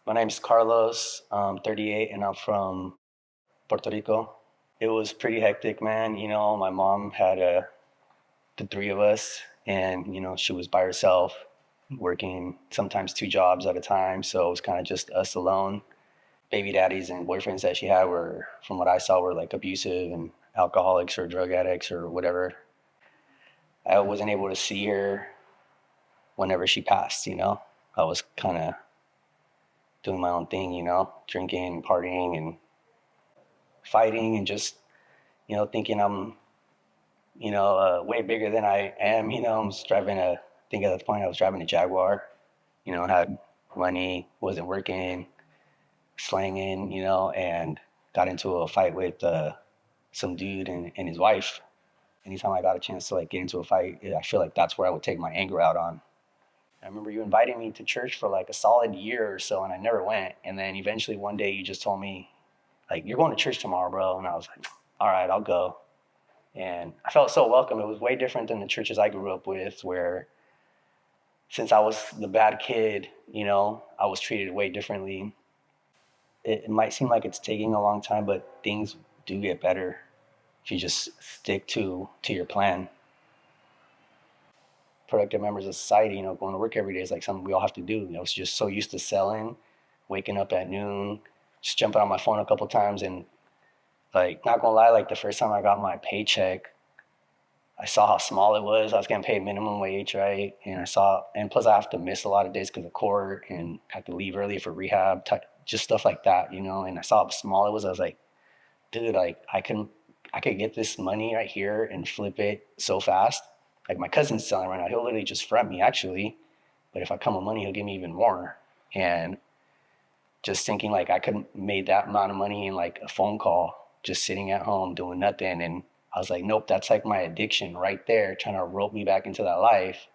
My name's Carlos. I'm 38 and I'm from Puerto Rico. It was pretty hectic, man. My mom had the three of us, and she was by herself, working sometimes two jobs at a time. So it was kind of just us alone. Baby daddies and boyfriends that she had were, from what I saw, were like abusive and alcoholics or drug addicts or whatever. I wasn't able to see her whenever she passed. I was kind of doing my own thing, drinking, partying, and fighting, and just thinking I'm way bigger than I am. I was driving I think at that point I was driving a Jaguar. Had money, wasn't working, slanging, and got into a fight with some dude and his wife. Anytime I got a chance to like get into a fight, I feel like that's where I would take my anger out on. I remember you inviting me to church for like a solid year or so, and I never went. And then eventually one day you just told me, like, you're going to church tomorrow, bro. And I was like, all right, I'll go. And I felt so welcome. It was way different than the churches I grew up with, where since I was the bad kid, I was treated way differently. It might seem like it's taking a long time, but things do get better if you just stick to your plan. Productive members of society, going to work every day is like something we all have to do. It's just so used to selling, waking up at noon, just jumping on my phone a couple times, and like, not gonna lie, like the first time I got my paycheck, I saw how small it was. I was getting paid minimum wage, right? And plus I have to miss a lot of days because of court and have to leave early for rehab, just stuff like that, And I saw how small it was. I was like, dude, like I could get this money right here and flip it so fast. Like my cousin's selling right now. He'll literally just front me actually, but if I come with money, he'll give me even more. And just thinking like I could have made that amount of money in like a phone call, just sitting at home doing nothing. And I was like, nope, that's like my addiction right there, trying to rope me back into that life.